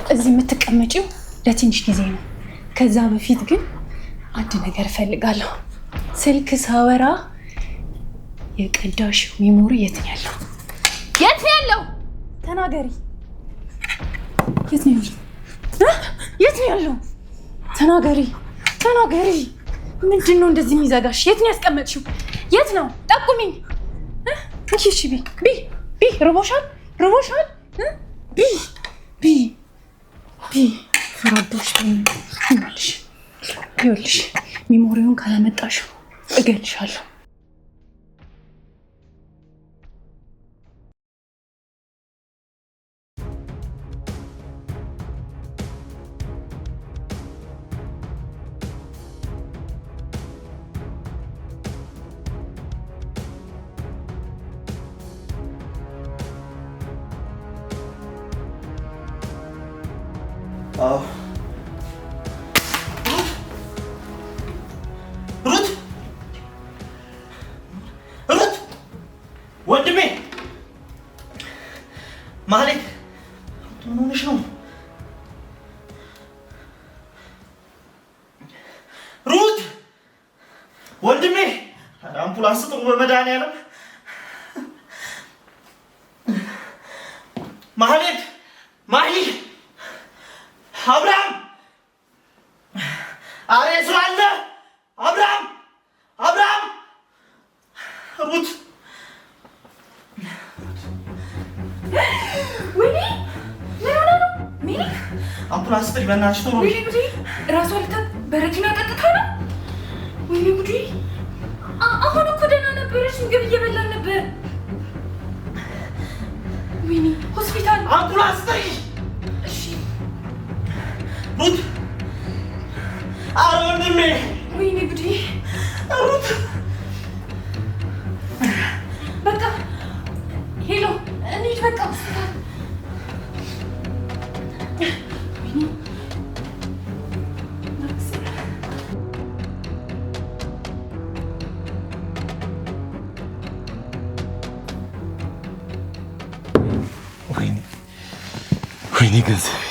እዚህ የምትቀመጪው ለትንሽ ጊዜ ነው። ከዛ በፊት ግን አንድ ነገር እፈልጋለሁ። ስልክ ሳወራ የቀዳሽ ሚሞሪ የት ነው ያለው? የት ነው ያለው? ተናገሪ። የት ነው ያለው? የት ነው ያለው? ተናገሪ ተናገሪ። ምንድን ነው እንደዚህ የሚዘጋሽ? የት ነው ያስቀመጥሽው? የት ነው? ጠቁሚኝ። እሺ ቢ ርቦሻል? ቢ ፍራዶሽ ይኸውልሽ ሚሞሪውን ካላመጣሽው እገልሻለሁ። ወንድሜ ማለት ምን ሆነሽ ነው? ሩት ወንድሜ አምቡላንስ ጥሩ በመድኃኒዓለም ማለት ማሂ አብርሃም አሬ ስራለ አብርሃም ሩት ወይኔ ምን ሆነ ነው? ምን አምቡላንስ ጥሪ በእናትሽ ቶሎ። ወይኔ ጉዴ! ራሷ በረኪና ጠጥታ ነው? ወይኔ ጉዴ! አሁን እኮ ደህና ነበረች፣ ምግብ እየበላን ነበር። ወይኔ ሆስፒታል አምቡላንስ ጥሪ። እሺ ሩት ኧረ ወንድሜ! ወይኔ ጉዴ! ሩት በቃ ሄሎ እንሂድ በቃ ሆስፒታል። ወይኔ ገንዘቤ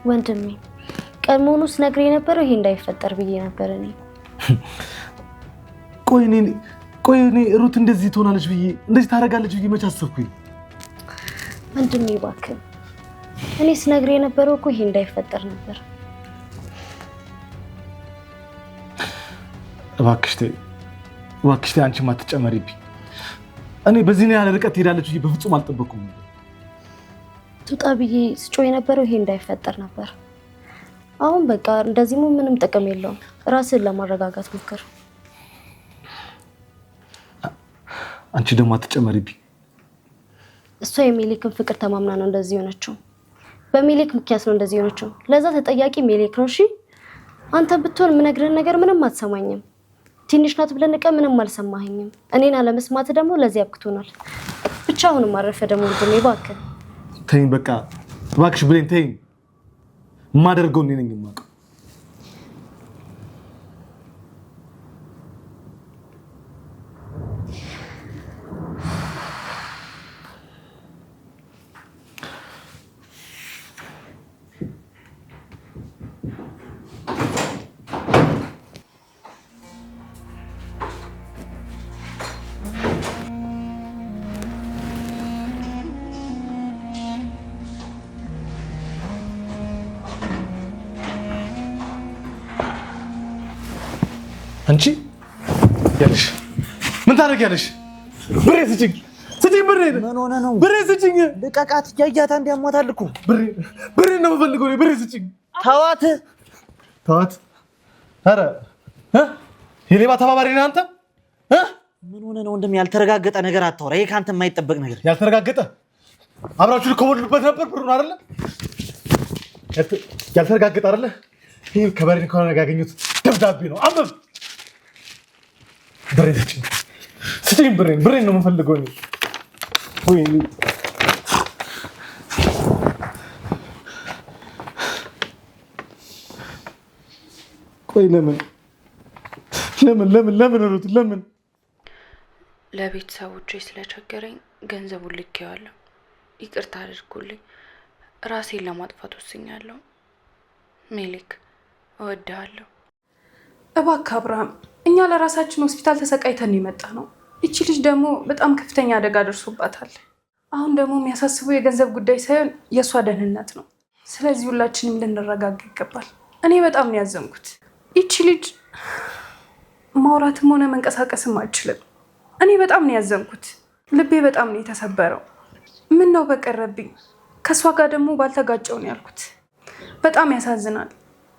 ወንድሜ ቀድሞውኑ ስነግር የነበረው ይሄ እንዳይፈጠር ብዬ ነበር። እኔ ቆይ እኔ ሩት እንደዚህ ትሆናለች ብዬ እንደዚህ ታደርጋለች ብዬ መች አሰብኩኝ? ወንድሜ እባክህ እኔ ስነግር የነበረው እኮ ይሄ እንዳይፈጠር ነበር። እባክሽ ተይ አንቺም አትጨመሪብኝ። እኔ በዚህ ያለ ርቀት ትሄዳለች ብዬ በፍጹም አልጠበቅኩም ነበር። ትውጣ ብዬ ስጮህ የነበረው ይሄ እንዳይፈጠር ነበር። አሁን በቃ እንደዚህ ምንም ጥቅም የለውም። ራስን ለማረጋጋት ሞክር። አንቺ ደግሞ አትጨመሪብኝ። እሷ የሜሌክን ፍቅር ተማምና ነው እንደዚህ ሆነችው። በሜሌክ ምክንያት ነው እንደዚህ ሆነችው። ለዛ ተጠያቂ ሜሌክ ነው። እሺ አንተ ብትሆን የምነግርህን ነገር ምንም አትሰማኝም። ትንሽ ናት ብለህ ንቀህ ምንም አልሰማኸኝም። እኔን አለመስማት ደግሞ ለዚህ አብቅቶናል። ብቻ አሁንም አረፈ ደግሞ ወንድሜ እባክህ ተይኝ። በቃ እባክሽ ብሌን ተይኝ። የማደርገው እኔ ነኝ የማውቀው። አንቺ ያለሽ ምን ታደርጊያለሽ? ብሬ ስጭኝ! ብሬ! ምን ሆነ ነው? ብሬ ስጭኝ! ልቀቃት! እያያት እንዲያሟታል እኮ። ብሬ ነው የምፈልገው። ብሬ ስጭኝ! ተዋት! ኧረ የሌባ ተባባሪ ነህ አንተ። ምን ሆነ ነው? እንደም ያልተረጋገጠ ነገር አታወራ። ይሄ ካንተ የማይጠበቅ ነገር። ያልተረጋገጠ አብራችሁ ልትኮበልሉበት ነበር ብሩን አይደለ? ያልተረጋገጠ አይደለ? ይሄ ከባሪ ከሆነ ያገኙት ደብዳቤ ነው። አንብብ። ብሬ ስጭኝ! ብሬ ነው የምፈልገው እኔ። ወይኔ ቆይ ለምን ሩት ለምን? ለቤተሰቦቼ ስለቸገረኝ ገንዘቡን ልኬዋለሁ። ይቅርታ አድርጉልኝ። ራሴን ለማጥፋት ወስኛለሁ። ሜሌክ እወድሃለሁ። እባክህ አብርሃም፣ እኛ ለራሳችን ሆስፒታል ተሰቃይተን የመጣ ነው። እቺ ልጅ ደግሞ በጣም ከፍተኛ አደጋ ደርሶባታል። አሁን ደግሞ የሚያሳስበው የገንዘብ ጉዳይ ሳይሆን የእሷ ደህንነት ነው። ስለዚህ ሁላችንም ልንረጋጋ ይገባል። እኔ በጣም ነው ያዘንኩት። ይቺ ልጅ ማውራትም ሆነ መንቀሳቀስም አልችልም። እኔ በጣም ነው ያዘንኩት። ልቤ በጣም ነው የተሰበረው። ምን ነው በቀረብኝ፣ ከእሷ ጋር ደግሞ ባልተጋጨው ነው ያልኩት። በጣም ያሳዝናል።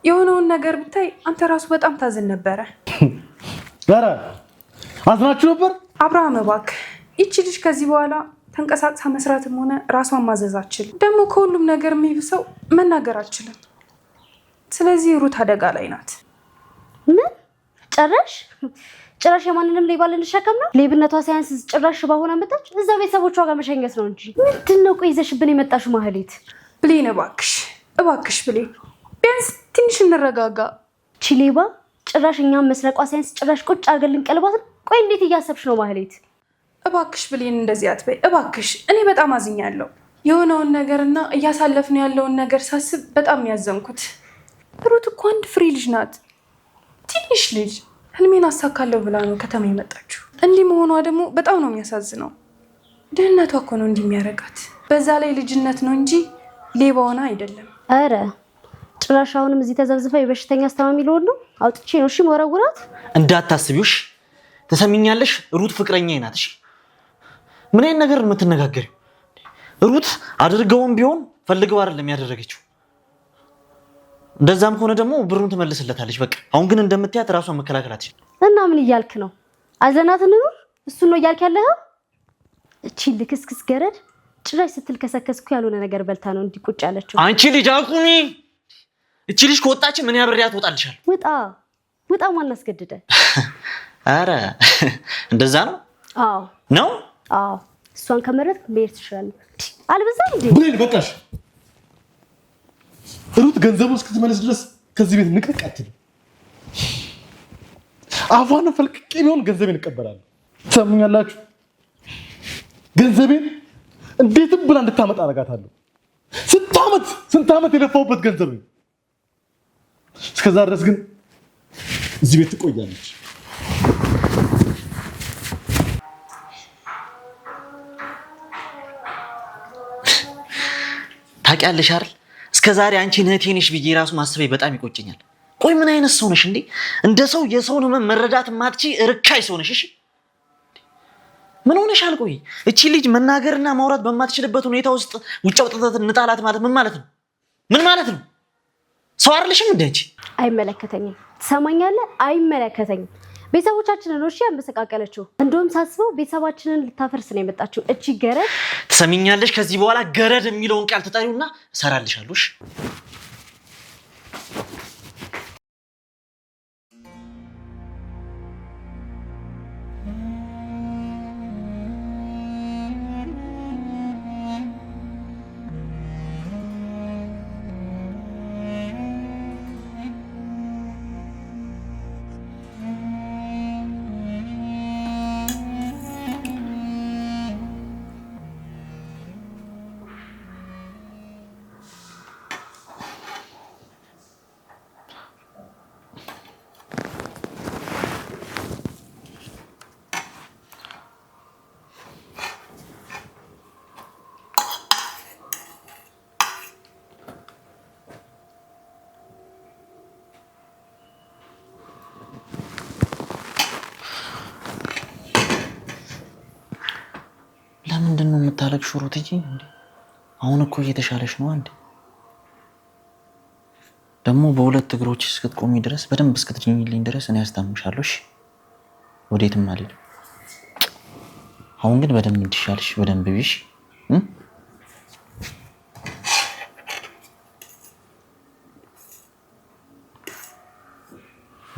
የሆነውን ነገር ብታይ አንተ ራሱ በጣም ታዝን ነበረ። ኧረ አዝናችሁ ነበር? አብርሃም እባክህ፣ ይቺ ልጅ ከዚህ በኋላ ተንቀሳቅሳ መስራትም ሆነ ራሷን ማዘዝ አትችልም። ደግሞ ከሁሉም ነገር የሚብሰው መናገር አትችልም። ስለዚህ ሩት አደጋ ላይ ናት። ምን ጭራሽ የማንንም ሌባ ልንሸከም ነው? ሌብነቷ ሳያንስ ጭራሽ ባሆነ መጣች። እዛ ቤተሰቦቿ ጋር መሸኘት ነው እንጂ ምንድነው? ቆይ ይዘሽብን የመጣሽው ማህሌት? ብሌን እባክሽ ብሌን፣ ቢያንስ ትንሽ እንረጋጋ። ሌባ ጭራሽ እኛም መስረቋ ሳያንስ ጭራሽ ቁጭ አድርገን ልንቀልባት ነው። ቆይ እንዴት እያሰብሽ ነው ማህሌት? እባክሽ ብሌን እንደዚህ አትበይ እባክሽ። እኔ በጣም አዝኛለሁ። የሆነውን ነገርና እያሳለፍን ያለውን ነገር ሳስብ በጣም ነው ያዘንኩት። ሩት እኮ አንድ ፍሬ ልጅ ናት፣ ትንሽ ልጅ። ህልሜን አሳካለሁ ብላ ነው ከተማ የመጣችው። እንዲህ መሆኗ ደግሞ በጣም ነው የሚያሳዝነው። ድህነቷ እኮ ነው እንዲህ የሚያደርጋት። በዛ ላይ ልጅነት ነው እንጂ ሌባ ሆና አይደለም። አረ ጭራሽ አሁንም እዚህ ተዘብዝፋ የበሽተኛ አስተማሚ ልሆን ነው? አውጥቼ ነው እሺ መወረውራት። እንዳታስቢውሽ፣ ተሰሚኛለሽ? ሩት ፍቅረኛዬ ናት። እሺ ምን አይነት ነገር የምትነጋገሪው? ሩት አድርገውም ቢሆን ፈልገው አይደለም ያደረገችው። እንደዛም ከሆነ ደግሞ ብሩን ትመልስለታለች። በቃ አሁን ግን እንደምትያት ራሷን መከላከል አትችልም። እና ምን እያልክ ነው? አዘናት እንኑር እሱን ነው እያልክ ያለኸው? እቺ ልክስክስ ገረድ ጭራሽ ስትልከሰከስኩ ያልሆነ ነገር በልታ ነው እንዲቁጭ ያለችው። አንቺ ልጅ አቁሚ! እቺ ልጅ ከወጣች ምን ያብሬያት ወጣልሻል? ውጣ ማን አስገድደ? አረ እንደዛ ነው? አዎ ነው። አዎ እሷን ከመረጥክ መሄድ ትችላለህ። አልበዛም እንዴ? ብሌን በቃሽ። ሩት ገንዘቡን እስክትመልስ ድረስ ከዚህ ቤት ንቅቅ አትልም። አፏን ፈልቅቄ ቢሆን ገንዘቤን እቀበላለሁ። ትሰሙኛላችሁ? ገንዘቤን እንዴትም ብላ እንድታመጣ አደርጋታለሁ። ስንት ዓመት የለፋሁበት ገንዘብ ነው። እስከዛ ድረስ ግን እዚህ ቤት ትቆያለች። ታውቂያለሽ አይደል? እስከዛሬ አንቺ እህቴ ነሽ ብዬ ራሱ ማስበይ በጣም ይቆጨኛል። ቆይ ምን አይነት ሰው ነሽ እንዴ? እንደ ሰው የሰውን ህመም መረዳት ማትቺ ርካይ ሰው ነሽ። እሺ ምን ሆነሻል? ቆይ እቺ ልጅ መናገርና ማውራት በማትችልበት ሁኔታ ውስጥ ውጭ አውጥተት እንጣላት ማለት ምን ማለት ነው? ምን ማለት ነው? ሰው አይደለሽም እንዴ አንቺ? አይመለከተኝም። ትሰማኛለህ? አይመለከተኝም። ቤተሰቦቻችንን ነው እሺ ያንበሰቃቀለችው። እንደውም ሳስበው ቤተሰባችንን ልታፈርስ ነው የመጣችው እቺ ገረድ። ትሰሚኛለሽ? ከዚህ በኋላ ገረድ የሚለውን ቃል ተጠሪውና እሰራልሻለሁ። እሺ ለምንድን ነው የምታለቅሽው ሩትዬ? አሁን እኮ እየተሻለሽ ነው። አንዴ ደግሞ በሁለት እግሮች እስክትቆሚ ድረስ በደንብ እስክትድኝልኝ ድረስ እኔ አስታምሻለሁ። እሺ ወዴትም አልሄድም። አሁን ግን በደንብ እንዲሻልሽ በደንብ ቢሽ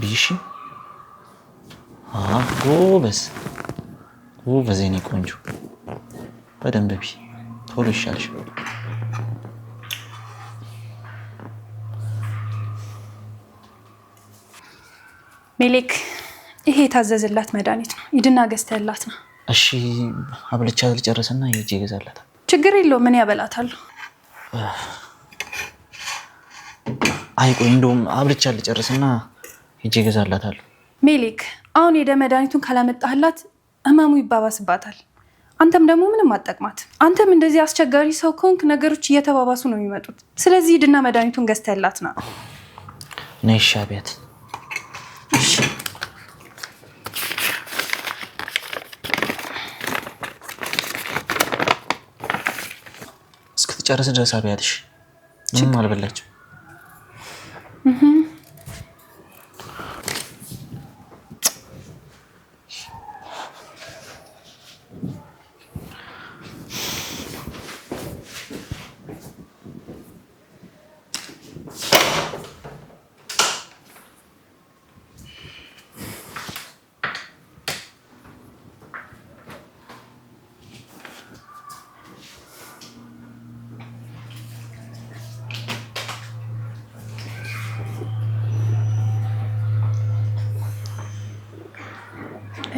ቢሽ ጎበዝ የኔ ቆንጆ በደንብ ቢ ቶሎ ይሻልሽ። ሜሌክ ይሄ የታዘዘላት መድኃኒት ነው። ሂድና ገዝተህላት ነው። እሺ አብልቻ ልጨርስና ሂጅ እገዛላታለሁ። ችግር የለውም። ምን ያበላታለሁ? አይ ቆይ እንደውም አብልቻ ልጨርስና ሂጅ እገዛላታለሁ። ሜሊክ አሁን የደም መድኃኒቱን ካላመጣህላት ህመሙ ይባባስባታል። አንተም ደግሞ ምንም አጠቅማት። አንተም እንደዚህ አስቸጋሪ ሰው ከሆንክ ነገሮች እየተባባሱ ነው የሚመጡት። ስለዚህ ሂድና መድኃኒቱን ገዝተህላት ና። ነይ እሺ አብያት። እስክትጨርስ ድረስ አብያትሽ ምንም አልበላችም።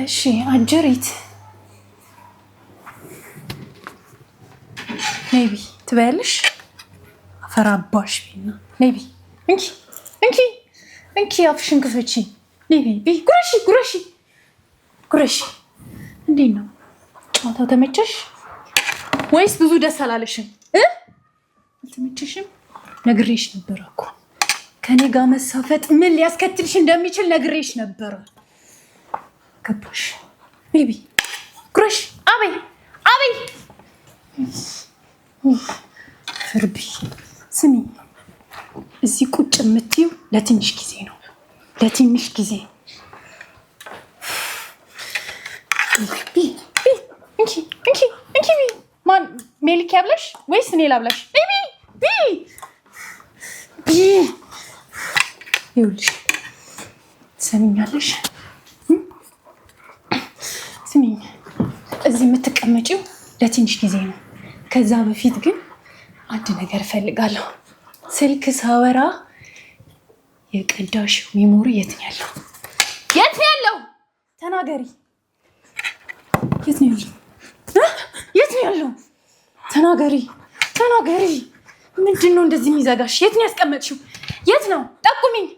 እሺ አጀሪት ኔቢ ትበያለሽ? አፈራባሽ ቢና ኔቢ እንኪ አፍሽን ክፈቺ ኔቢ ቢ ጉረሺ። እንዴት ነው ጨዋታው? ተመቸሽ ወይስ ብዙ ደስ አላለሽም? አልተመቸሽም? ነግሬሽ ነበር እኮ ከኔ ጋር መሳፈጥ ምን ሊያስከትልሽ እንደሚችል ነግሬሽ ነበር። ገባሽ? ቤቢ ጉረሽ። አበይ ፍርቢ ስሚ፣ እዚህ ቁጭ የምትይው ለትንሽ ጊዜ ነው። ለትንሽ ጊዜ እንኪ ማን ሜሊክ ያብላሽ ወይስ እኔ ላብላሽ? ይኸውልሽ ትሰሚኛለሽ? ስሚኝ፣ እዚህ የምትቀመጪው ለትንሽ ጊዜ ነው። ከዛ በፊት ግን አንድ ነገር እፈልጋለሁ። ስልክ ሳወራ የቀዳሽው ሜሞሪ የት ነው ያለው? የት ነው ያለው? ተናገሪ። የት ነው ያለው? የት ነው ያለው? ተናገሪ። ምንድን ነው እንደዚህ የሚዘጋሽ? የት ነው ያስቀመጥሽው? የት ነው? ጠቁሚኝ።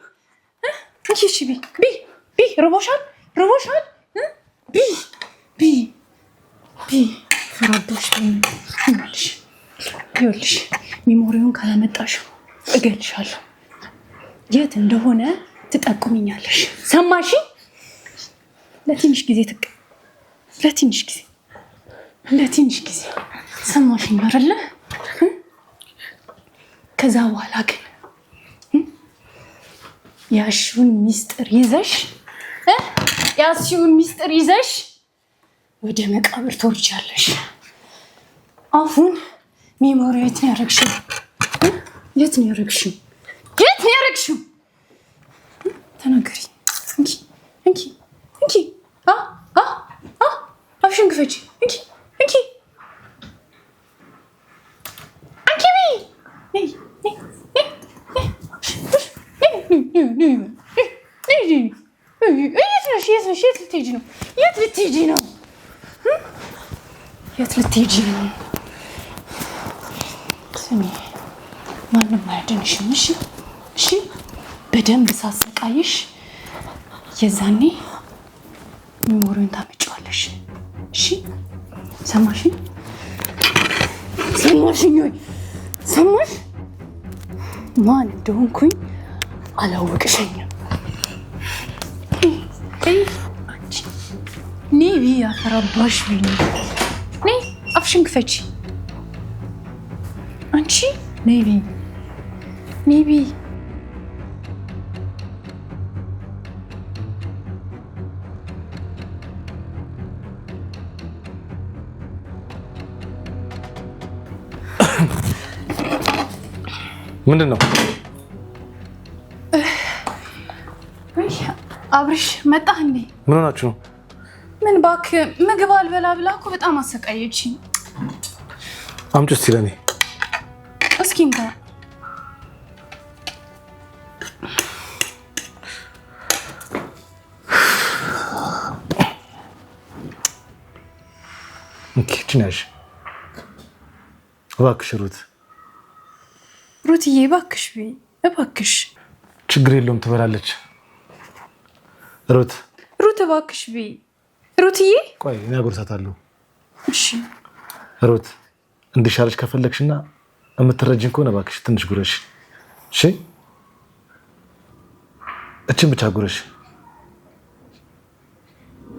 እሺ ቢ ርቦሻል? ቢ ፍራዶሽ ይኸውልሽ፣ ሜሞሪውን ካላመጣሽው እገልሻለሁ። የት እንደሆነ ትጠቁሚኛለሽ። ሰማሽ? ለትንሽ ጊዜ ሰማሽኝ አይደለ? ከዛ በኋላ ግን ያሽውን ሚስጥር ይዘሽ ወደ መቃብር ትወርጃለሽ። አሁን ሜሞሪ የት ነው ያደረግሽው? ተናገሪ። እንኪ አፍሽን ክፈቺ። እንኪ የት ልትሄጂ ነው? ስሚ፣ ማንም አያድንሽም። እሺ በደንብ ሳሰቃይሽ የዛኔ ሜሞሪውን ታመጪዋለሽ። እሺ ሰማሽኝ? ሰማሽ? ማን እንደሆንኩኝ አላወቅሽኝም። አንቺ ኔቢ ያፈራባሽ ቢኒ፣ ነይ አፍሽን ክፈቺ። አንቺ ኔቢ ምንድን ነው? አብርሽ መጣህ እንዴ? ምን ሆናችሁ ነው? ምን እባክህ ምግብ አልበላ ብላ እኮ በጣም አሰቃየችኝ። አምጪ እስኪ ለእኔ። እስኪ እንካ። እባክሽ ሩት ሩትዬ እባክሽ ቢ እባክሽ። ችግር የለውም ትበላለች። ሩት እባክሽ ቢ ሩትዬ። ቆይ እኔ አጎርሳታለሁ። እሺ ሩት እንድሻለች ከፈለግሽና የምትረጅኝ ከሆነ እባክሽ ትንሽ ጉረሽ። እሺ እችን ብቻ ጉረሽ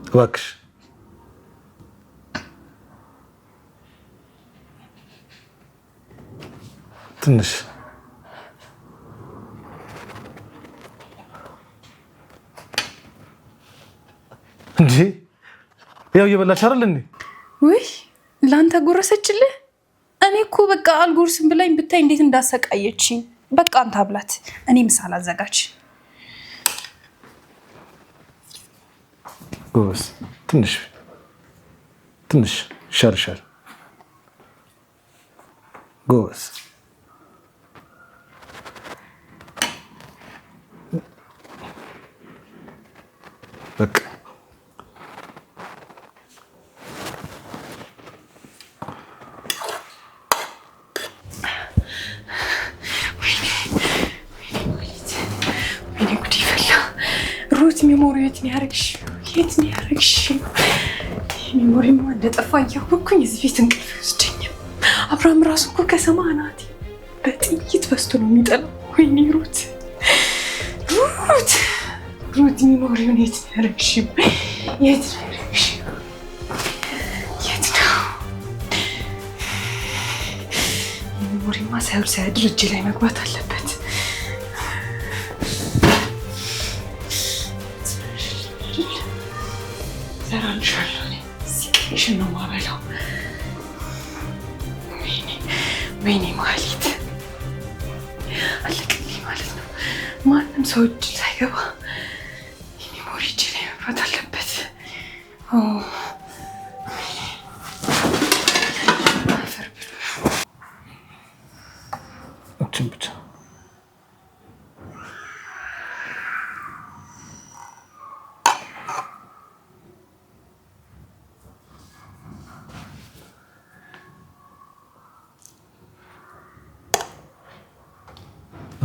እባክሽ። ትንሽ እንዴ ያው እየበላች አይደል እንዴ? ውይ ለአንተ ጎረሰችልህ? እኔ እኮ በቃ አልጎርስም ብላኝ ብታይ እንዴት እንዳሰቃየችኝ። በቃ አንተ አብላት፣ እኔ ምሳል አዘጋጅ። ጎበዝ። ትንሽ ሻርሻር ጎበዝ። በቃ ሩት ሜሞሪ የት ነው ያደረግሽው? የት ነው ያደረግሽው? ሜሞሪማ እንደጠፋ እያወቅኩኝ እዚህ ቤት እንቅልፍ ይወስደኛል። አብርሃም ራሱ እኮ ከሰማ ናት በጥይት በስቶ ነው የሚጠላው። ወይኔ ሩት ሜሞሪውን የት ነው ያደረግሽው? የት ነው ያደረግሽው? የት ነው? ሜሞሪማ ሳይውል ሳያድር እጅ ላይ መግባት አለበት። ሲቀሽን ነው ማበላው። ወይኔ ማህሌት አለቅልኝ ማለት ነው። ማንም ሰው እጅ ሳይገባ ሜሞሪ እጅ ላይ መግባት አለበት። አፈር ብሎ እችን ብቻ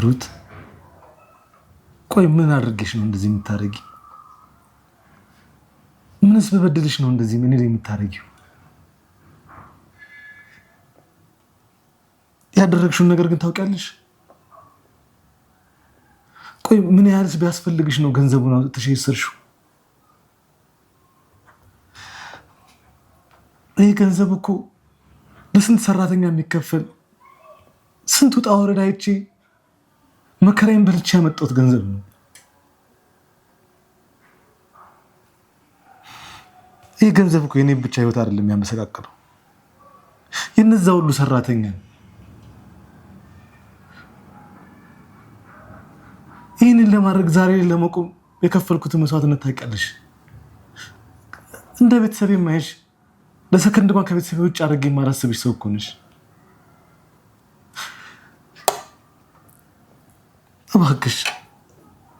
ሩት። ቆይ ምን አድርጌሽ ነው እንደዚህ የምታረጊ? ምንስ በበደልሽ ነው እንደዚህ ምን የምታረጊው? ያደረግሽውን ነገር ግን ታውቂያለሽ? ቆይ ምን ያህልስ ቢያስፈልግሽ ነው ገንዘቡን አውጥተሽ የሰርሽው? ይህ ገንዘብ እኮ ለስንት ሰራተኛ የሚከፈል ስንት ውጣ ወረዳ አይቼ መከራዬን በልቼ ያመጣሁት ገንዘብ ነው። ይህ ገንዘብ እኮ የኔ ብቻ ህይወት አይደለም የሚያመሰቃቅለው፣ የነዛ ሁሉ ሰራተኛ። ይህንን ለማድረግ ዛሬ ለመቆም የከፈልኩትን መስዋዕትነት ታውቂያለሽ። እንደ ቤተሰብ የማይሽ ለሰከንድ እንኳን ከቤተሰብ ውጭ አድርጌ የማላስብሽ ሰው እኮ ነሽ።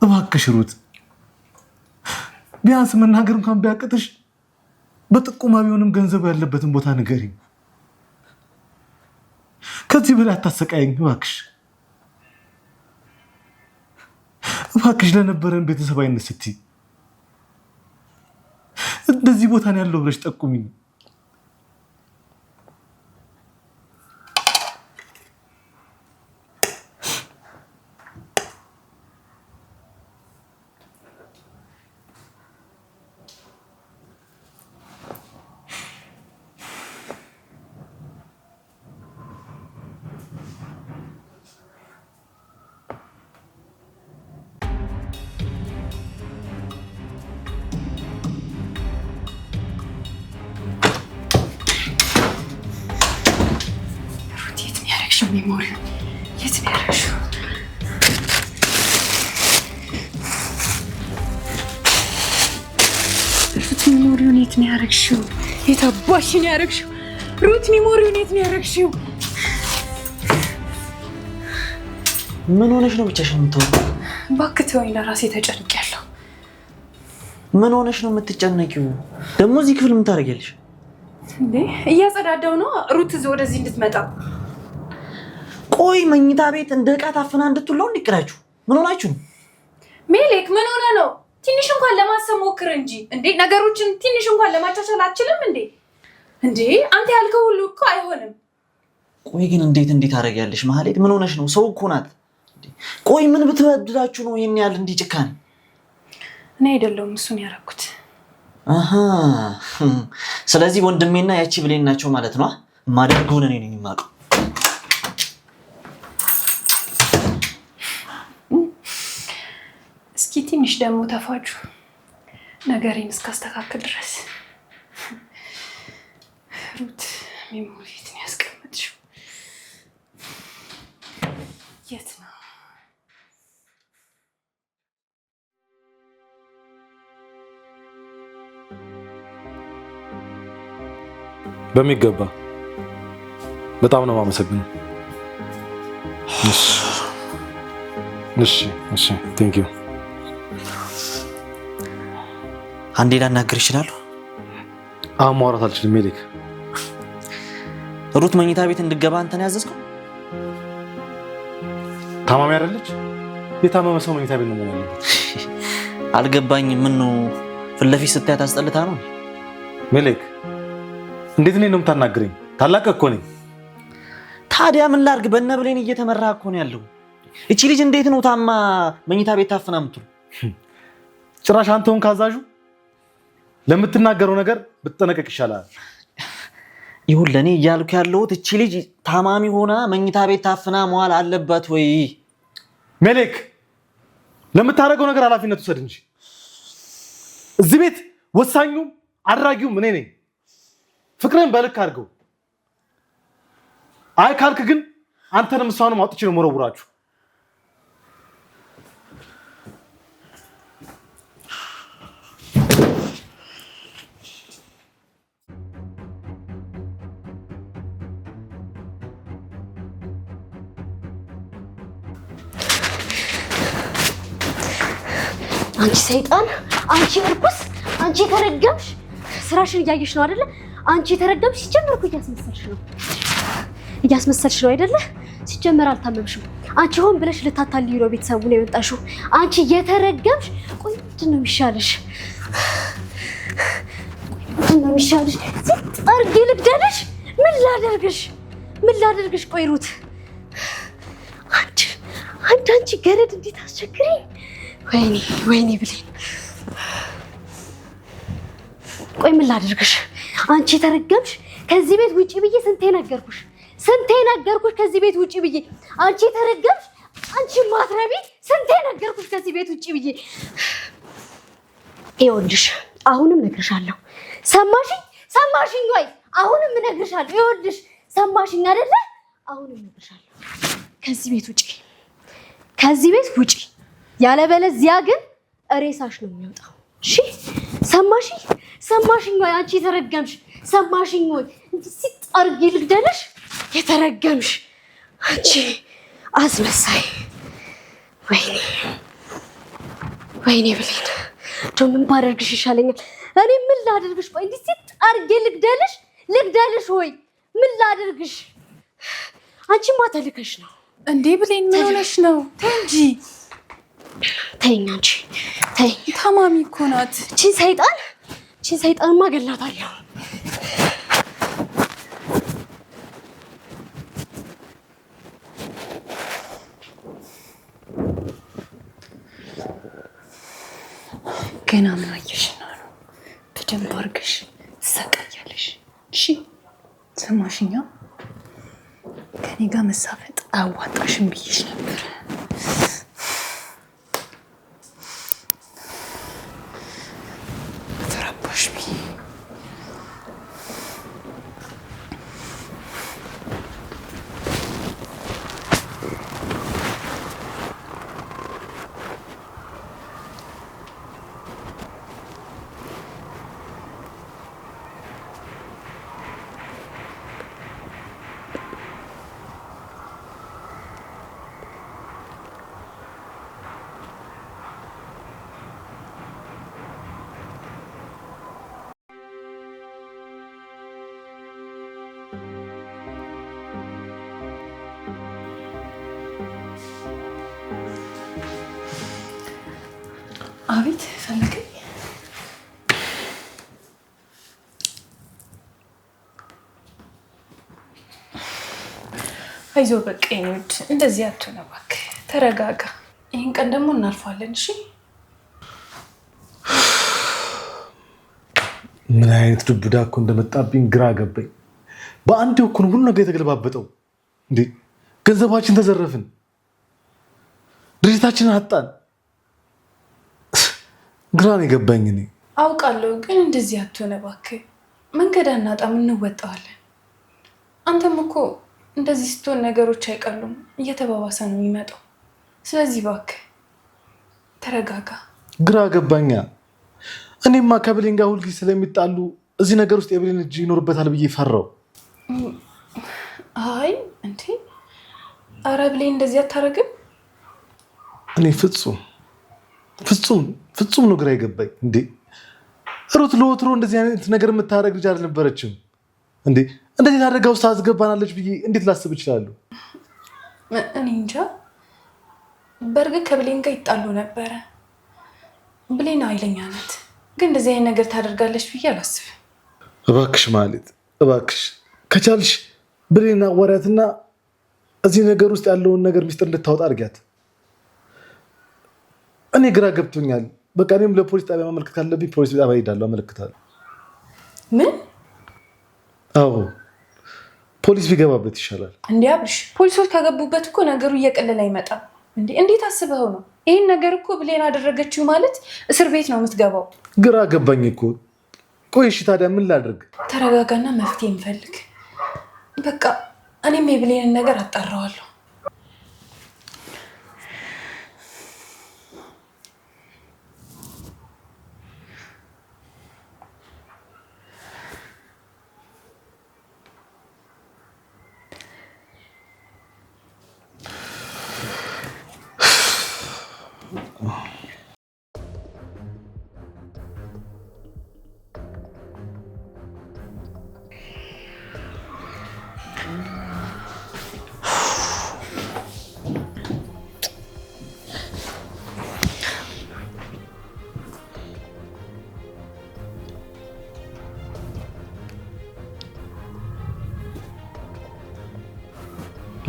እባክሽ ሩት፣ ቢያንስ መናገር እንኳን ቢያቅትሽ በጥቁማ ቢሆንም ገንዘቡ ያለበትን ቦታ ንገሪኝ። ከዚህ በላይ አታሰቃየኝ እባክሽ። ለነበረን ቤተሰባዊነት ስትይ እንደዚህ ቦታ ነው ያለው ብለሽ ጠቁሚኝ። ሜሞሪው የት ነው ያደረግሽው? ሩት ሜሞሪውን የት ነው ያደረግሽው? የት አባሽ ነው ያደረግሽው? ሩት ሜሞሪውን የት ነው ያደረግሽው? ምን ሆነሽ ነው ብቻሽን የምትወሪው? እባክህ ተወኝ፣ ለራሴ ተጨንቄያለሁ። ምን ሆነሽ ነው የምትጨነቂው? ደግሞ እዚህ ክፍል ምን ታደርጊያለሽ? እንዴ እያጸዳዳው ነው ሩት ወደዚህ እንድትመጣ። ቆይ መኝታ ቤት እንደ ዕቃ ታፍና እንድትውለው እንዲቀራችሁ ምን ሆናችሁ ነው? ሜሌክ ምን ሆነ ነው? ትንሽ እንኳን ለማሰብ ሞክር እንጂ እንዴ! ነገሮችን ትንሽ እንኳን ለማቻቻል አትችልም እንዴ? እንዴ አንተ ያልከው ሁሉ እኮ አይሆንም። ቆይ ግን እንዴት አደርጊያለሽ ማህሌት? ምን ሆነሽ ነው? ሰው እኮ ናት። ቆይ ምን ብትበድላችሁ ነው ይሄን ያህል እንዲህ ጭካኔ? እኔ አይደለሁም እሱን ያደረኩት። አሃ ስለዚህ ወንድሜና ያቺ ብሌን ናቸው ማለት ነው። ማደርገውን እኔ ነኝ የማውቀው። እስኪ ትንሽ ደግሞ ተፋጁ ነገሬን እስካስተካክል ድረስ። ሩት ሜሞሪ የት ነው ያስቀመጥሽው? የት ነው? በሚገባ በጣም ነው የማመሰግነው። እሺ ቴንክ ዩ። አንዴ ላናግር ይችላል? አሁን ማውራት አልችልም ሜሌክ። ሩት መኝታ ቤት እንድገባ አንተን ያዘዝከው? ታማሚ አይደለች? የታመመ ሰው መኝታ ቤት ነው ማለት ነው? አልገባኝም። ምን ነው ፊት ለፊት ስታያት አስጠልታ ነው? ሜሌክ እንዴት ነው የምታናግረኝ? ታላቅ እኮ ነኝ። ታዲያ ምን ላድርግ? በእነ ብሌን እየተመራ እኮ ነው ያለው። እቺ ልጅ እንዴት ነው ታማ መኝታ ቤት ታፍና የምትውለው? ጭራሽ አንተውን ካዛዡ ለምትናገረው ነገር ብትጠነቀቅ ይሻላል። ይሁን ለኔ እያልኩ ያለሁት እቺ ልጅ ታማሚ ሆና መኝታ ቤት ታፍና መዋል አለባት ወይ? ሜሌክ ለምታደርገው ነገር ኃላፊነት ውሰድ እንጂ እዚህ ቤት ወሳኙም አድራጊውም እኔ ነኝ። ፍቅርን በልክ አድርገው። አይ ካልክ ግን አንተንም እሷንም አውጥቼ ነው የምወረውራችሁ። አንቺ ሰይጣን፣ አንቺ እርኩስ፣ አንቺ የተረገምሽ፣ ስራሽን እያየሽ ነው አይደለ? አንቺ የተረገምሽ። ሲጀመር እኮ እያስመሰልሽ ነው አይደለ? ሲጀመር አልታመምሽም። አንቺ ሆን ብለሽ ልታታልዪ ነው ቤተሰቡን የመጣሽው። አንቺ የተረገምሽ። ቆይ ምንድን ነው የሚሻልሽ? ሲጠርጊ ልግደልሽ? ምን ላደርግሽ? ቆይ ሩት፣ አንቺ ገረድ እንዴት አስቸግሪኝ። ወይኔ ብሌን፣ ቆይ ምን ላደርግሽ? አንቺ ተረገምሽ። ከዚህ ቤት ውጪ ብዬ ስንቴ ነገርኩሽ ከዚህ ቤት ውጪ ብዬ። አንቺ ተረገምሽ። አንቺ ማትረቢ፣ ስንቴ ነገርኩሽ ከዚህ ቤት ውጪ ብዬ። ይኸውልሽ አሁንም እነግርሻለሁ። ሰማሽኝ ወይ? አሁንም እነግርሻለሁ። ይኸውልሽ ሰማሽኝ አይደለ? አሁንም እነግርሻለሁ። ከዚህ ቤት ውጪ። ያለበለዚያ ግን ሬሳሽ ነው የሚወጣው። እሺ ሰማሽኝ ወይ? አንቺ የተረገምሽ ሰማሽኝ ወይ? ሲጠርጊ ልግደልሽ? የተረገምሽ አንቺ አስመሳይ። ወይኔ ብሌን፣ እንደው ምን ባደርግሽ ይሻለኛል? እኔ ምን ላደርግሽ? ቆይ እንዲህ ሲጠርጊ ልግደልሽ ወይ? ምን ላደርግሽ? አንቺማ ተልከሽ ነው እንዴ ብሌን? ምን ሆነሽ ነው? ተይ እንጂ ተይኝ አንቺ ተይኝ። ታማሚ እኮ ናት። እቺን ሰይጣንማ ገላታለሁ። ገና ምን አየሽና ነው? በደንብ አድርገሽ ትሰቃያለሽ። እሺ ሰማሽኛ? ከኔ ጋር መሳፈጥ አያዋጣሽም ብዬሽ ነበር። አቤት ፈልገኝ። አይዞህ በቃ ይኑድ እንደዚህ አትሆን እባክህ ተረጋጋ። ይሄን ቀን ደግሞ እናልፋለን እሺ? ምን አይነት ዱብዳ እኮ እንደመጣብኝ ግራ ገባኝ። በአንዴ እኮ ነው ሁሉ ነገር የተገለባበጠው። እንዴ ገንዘባችን ተዘረፍን፣ ድርጅታችንን አጣን። ግራ ነው የገባኝ እኔ። አውቃለሁ ግን እንደዚህ አትሆን እባክህ። መንገድ አናጣም እንወጣዋለን። አንተም እኮ እንደዚህ ስትሆን ነገሮች አይቀሉም፣ እየተባባሰ ነው የሚመጣው። ስለዚህ እባክህ ተረጋጋ። ግራ ገባኛ። እኔማ ከብሌን ጋር ሁልጊዜ ስለሚጣሉ እዚህ ነገር ውስጥ የብሌን እጅ ይኖርበታል ብዬ ፈራው። አይ እንዴ ኧረ ብሌን እንደዚህ አታረግም። እኔ ፍጹም ነው ግራ የገባኝ። እንዴ ሩት ለወትሮ እንደዚህ አይነት ነገር የምታደርግ ልጅ አልነበረችም እንዴ። እንደዚህ አደጋ ውስጥ አስገባናለች ብዬ እንዴት ላስብ እችላለሁ? እኔ እንጃ። በእርግጥ ከብሌን ጋር ይጣሉ ነበረ። ብሌን ኃይለኛ ናት፣ ግን እንደዚህ አይነት ነገር ታደርጋለች ብዬ አላስብም። እባክሽ ማለት እባክሽ ከቻልሽ ብሌን አዋሪያትና እዚህ ነገር ውስጥ ያለውን ነገር ሚስጥር እንድታወጣ አድርጊያት። እኔ ግራ ገብቶኛል። በቃ እኔም ለፖሊስ ጣቢያ ማመልከት ካለብኝ ፖሊስ ጣቢያ እሄዳለሁ፣ አመለክታለሁ። ምን? አዎ ፖሊስ ቢገባበት ይሻላል። እንዴ አብርሽ፣ ፖሊሶች ከገቡበት እኮ ነገሩ እየቀለለ አይመጣም። እንዴት አስበው ነው? ይህን ነገር እኮ ብሌን አደረገችው ማለት እስር ቤት ነው የምትገባው። ግራ ገባኝ እኮ። ቆይ እሺ ታዲያ ምን ላድርግ? ተረጋጋና መፍትሄ እንፈልግ። በቃ እኔም የብሌንን ነገር አጣራዋለሁ።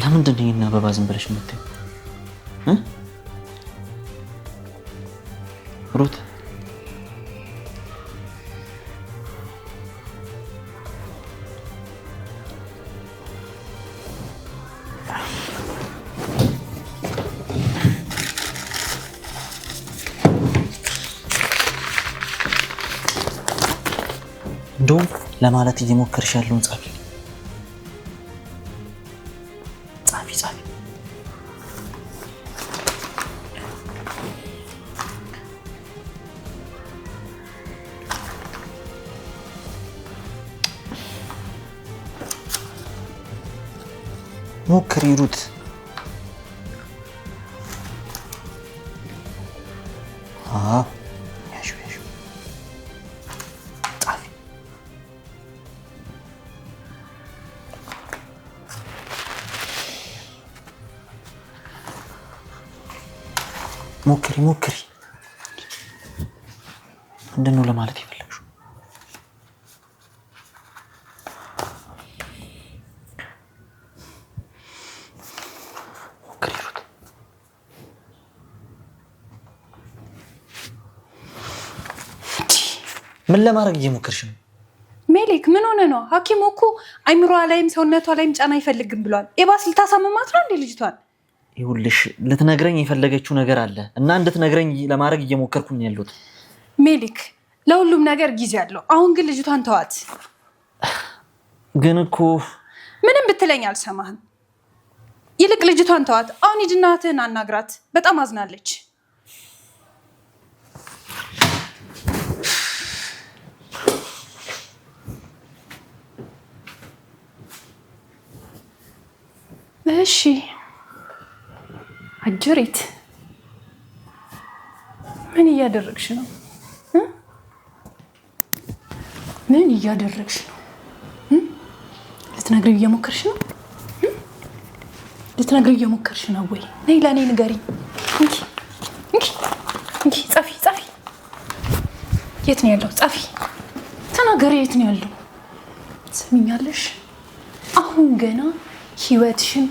ለምንድን ነው ይሄን አበባ ዝም ብለሽ የምትይው? ሩት እንደውም ለማለት እየሞከርሽ ያለውን ጻፊ ሞክሪ ሩት። ያሹ ጣፊ ሞክሪ። ምንድን ነው ለማለት የፈለግሽው? ምን ለማድረግ እየሞከርሽ ነው? ሜሊክ ምን ሆነ ነው? ሐኪሙ እኮ አይምሮዋ ላይም ሰውነቷ ላይም ጫና አይፈልግም ብሏል። ኤባስ ልታሳምማት ነው እንዴ ልጅቷን? ይኸውልሽ ልትነግረኝ የፈለገችው ነገር አለ እና እንድትነግረኝ ለማድረግ እየሞከርኩኝ ያለሁት። ሜሊክ ለሁሉም ነገር ጊዜ አለው። አሁን ግን ልጅቷን ተዋት። ግን እኮ ምንም ብትለኝ አልሰማህም። ይልቅ ልጅቷን ተዋት። አሁን ሂድና እህትህን አናግራት። በጣም አዝናለች። እሺ አጅሪት ምን እያደረግሽ ነው? ምን እያደረግሽ ነው? ልትነግሪው እየሞከርሽ ነው? ልትነግሪው እየሞከርሽ ነው ወይ? ነይ ለእኔ ንገሪኝ። እንኪ ጻፊ የት ነው ያለው? ጻፊ፣ ተናገሪ። የት ነው ያለው? ትሰሚኛለሽ? አሁን ገና ህይወትሽን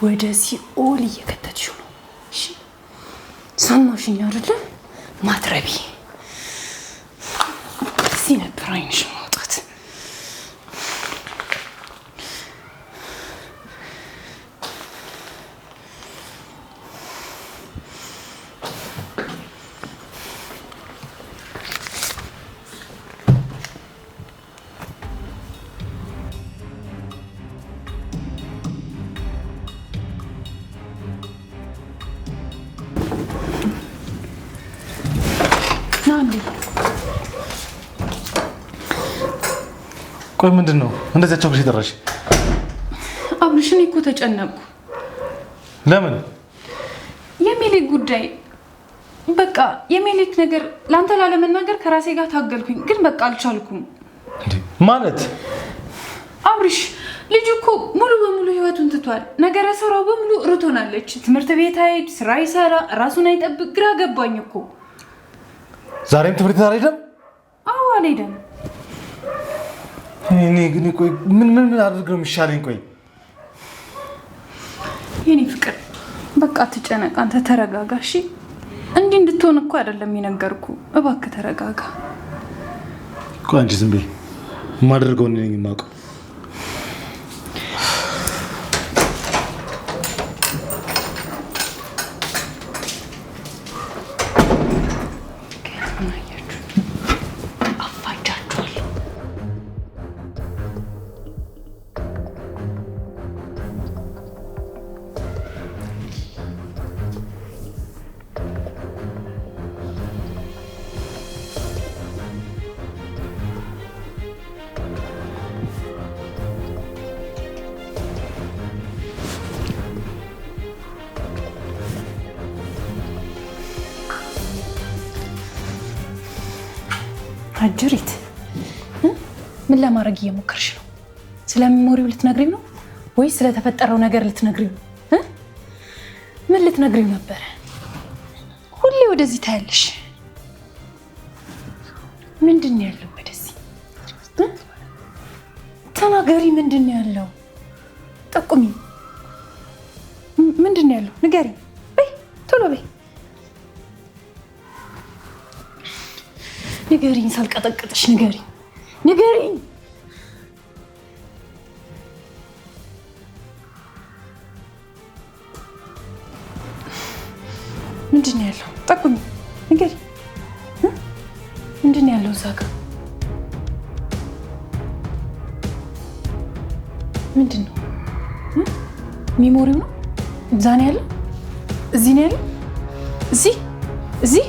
ወደ ሲኦል እየከተትሽው ነው። እሺ ሰማሽኝ አይደለ? ማትረቢ እዚህ ነበር አይንሽ ማውጣት። ቆይ ምንድን ነው እንደዚያ ቸኩልሽ የጠራሽ? አብርሽ፣ እኔ እኮ ተጨነቅኩ። ለምን? የሜሌክ ጉዳይ በቃ የሜሌክ ነገር ለአንተ ላለመናገር ከራሴ ጋር ታገልኩኝ፣ ግን በቃ አልቻልኩም። ማለት አብርሽ፣ ልጁ እኮ ሙሉ በሙሉ ህይወቱን ትቷል። ነገረ ስራው በሙሉ ርቶናለች። ትምህርት ቤት አይሄድ፣ ስራ ይሰራ፣ ራሱን አይጠብቅ። ግራ ገባኝ እኮ። ዛሬም ትምህርት ቤት አልሄደም? አዎ አልሄደም። እኔ ግን ቆይ ምን አድርግ ነው የሚሻለኝ? ቆይ የኔ ፍቅር በቃ አትጨነቅ፣ አንተ ተረጋጋ እሺ። እንዲህ እንድትሆን እኮ አይደለም የነገርኩ። እባክህ ተረጋጋ። ቆይ አንቺ ዝም በይ። የማደርገው እኔ ነኝ የማውቀው። አጅሪት ምን ለማድረግ እየሞከርሽ ነው? ስለ ሜሞሪው ልትነግሪው ነው ወይስ ስለተፈጠረው ነገር ልትነግሪው ነው? ምን ልትነግሪው ነበረ? ሁሌ ወደዚህ ታያለሽ። ምንድን ነው ያለው? ወደዚህ ተናገሪ። ምንድን ነው ያለው? ጠቁሚ። ምንድን ነው ያለው? ንገሪ። በይ ቶሎ በይ ንገሪኝ። ሳልቀጠቅጥሽ ንገሪኝ፣ ንገሪኝ። ምንድን ነው ያለው? ጠቁሚ፣ ንገሪ። ምንድን ነው ያለው እዛ ጋ? ምንድን ነው? ሜሞሪው ነው? እዛ ነው ያለው? እዚህ ነው ያለው? እዚህ እዚህ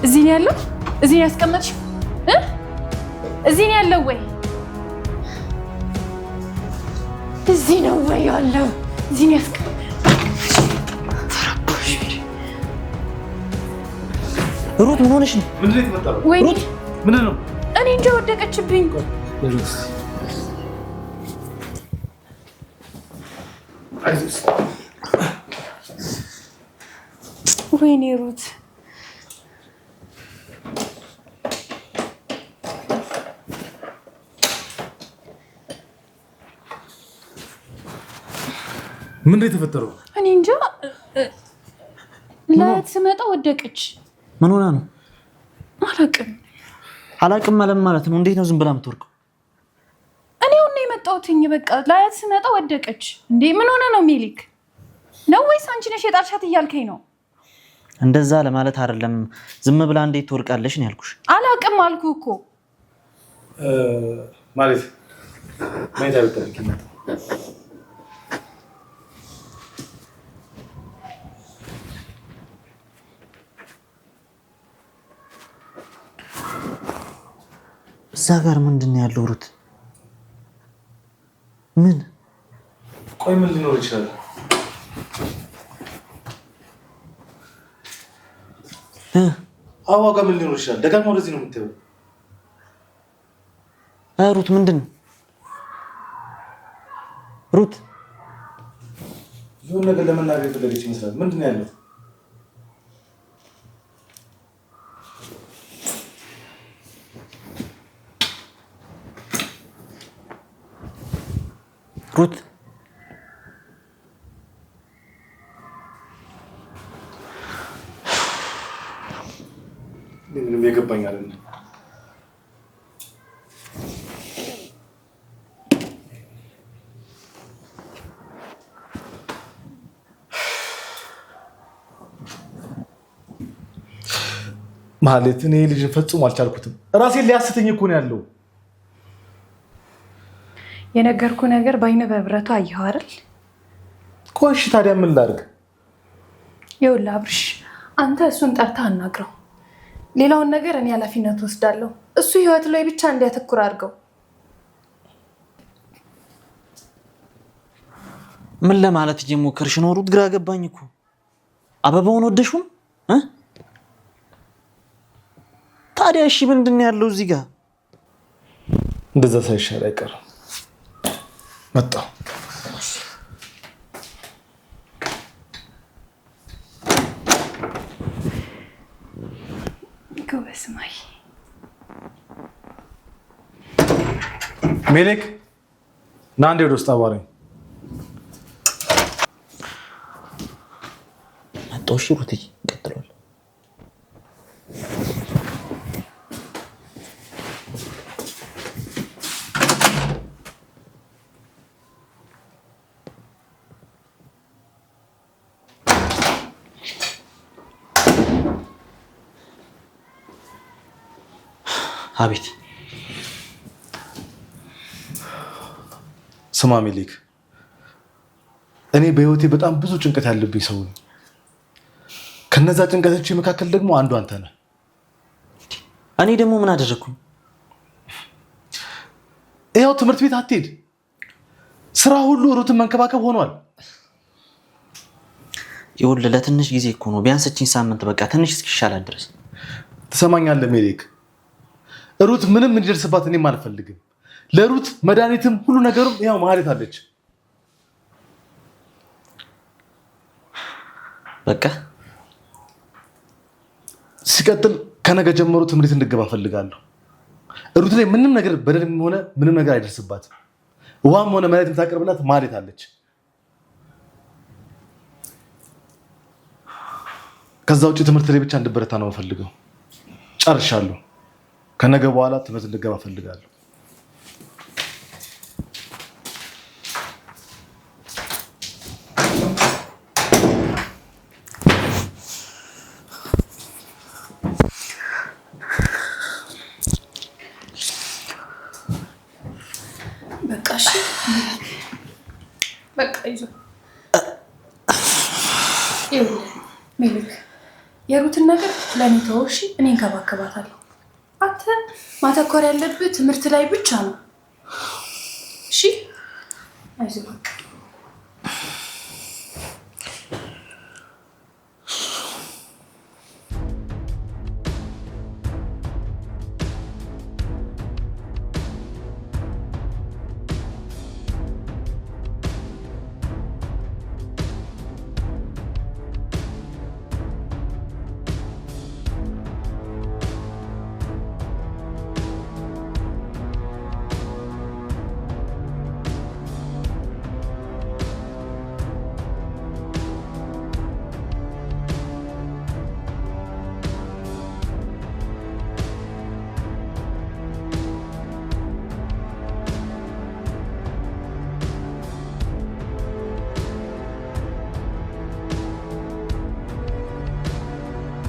እዚህ ነው ያለው? እዚህ ነው ያስቀመጥሽው? እዚህ ነው ያለው ወይ? እዚህ ነው ወይ ያለው? እዚህ ነው ያስቀመጥሽው? ሩት ምን ሆነሽ ነው? ምንድን ነው የተፈጠረው? ሩት ምንድን ነው? እኔ እንጃ ወደቀችብኝ። ወይኔ ሩት ምንድን ነው የተፈጠረው? እኔ እንጃ ላያት ስመጣ ወደቀች። ምን ሆና ነው? አላውቅም ማለት ነው። እንዴት ነው ዝም ብላ የምትወርቀው? እኔ አሁን የመጣሁትኝ በቃ ላያት ስመጣ ወደቀች። እንዴ ምን ሆነ ነው? ሜሌክ ነው ወይስ አንቺ ነሽ የጣልሻት እያልከኝ ነው? እንደዛ ለማለት አይደለም። ዝም ብላ እንዴት ትወርቃለሽ ነው ያልኩሽ። አላውቅም አልኩህ እኮ ማለት ማይታ ብትልኪ እዛ ጋር ምንድን ነው ያለው? ሩት ምን? ቆይ ምን ሊኖር ይችላል? አዋጋ ምን ሊኖር ይችላል? ደጋግማ ወደዚህ ነው የምትሄደው። ሩት ምንድን ነው? ሩት የሆነ ነገር ለመናገር የፈለገች ይመስላል። ምንድን ነው ያለው? ሩት ምንም የገባኝ አይደለም። ማለት እኔ ልጅን ፈጽሞ አልቻልኩትም። ራሴን ሊያስተኝ እኮ ነው ያለው። የነገርኩ ነገር በአይነ በብረቱ አየኸው አይደል? ቆይ ታዲያ ምን ላድርግ? ይኸውልህ አብርሽ፣ አንተ እሱን ጠርተህ አናግረው። ሌላውን ነገር እኔ ኃላፊነት ወስዳለሁ። እሱ ህይወት ላይ ብቻ እንዲያተኩር አድርገው። ምን ለማለት እየሞከርሽ ነው ሩት? ግራ ገባኝ እኮ። አበባውን ወደሹን? ታዲያ እሺ ምንድን ያለው እዚህ ጋር? እንደዛ ሳይሻል አይቀርም። መጣሁ። ጎበዝ ማይ። ሜሌክ ና አንዴ ወደ ውስጥ አዋራኝ። መጣሁ። እሺ ሩትዬ ቀጥሏል። አቤት። ስማ ሜሌክ፣ እኔ በህይወቴ በጣም ብዙ ጭንቀት ያለብኝ ሰው ነኝ። ከነዛ ጭንቀቶች መካከል ደግሞ አንዱ አንተ ነህ። እኔ ደግሞ ምን አደረግኩኝ? ይኸው ትምህርት ቤት አትሄድ፣ ስራ ሁሉ ሩትን መንከባከብ ሆኗል። ይኸውልህ ለትንሽ ጊዜ እኮ ነው፣ ቢያንስ እቺን ሳምንት በቃ ትንሽ እስኪሻላት ድረስ። ትሰማኛለህ ሜሌክ? ሩት ምንም እንዲደርስባት እኔም አልፈልግም። ለሩት መድኃኒትም ሁሉ ነገሩም ያው ማህሌት አለች። በቃ ሲቀጥል ከነገ ጀምሮ ትምህርት እንድገባ ፈልጋለሁ። ሩት ላይ ምንም ነገር በደልም ሆነ ምንም ነገር አይደርስባትም። ውሃም ሆነ መድኃኒት የምታቀርብላት ማህሌት አለች። ከዛ ውጭ ትምህርት ላይ ብቻ እንድበረታ ነው የምፈልገው። ጨርሻለሁ። ከነገ በኋላ ትምህርት እንድገባ ፈልጋለሁ። በቃ እሺ፣ በቃ ይዞ ሜሌክ፣ የሩትን ነገር ለእኔ ተወው እሺ? እኔ እንከባከባታለሁ። አንተ ማተኮር ያለብህ ትምህርት ላይ ብቻ ነው። እሺ አይዞህ በቃ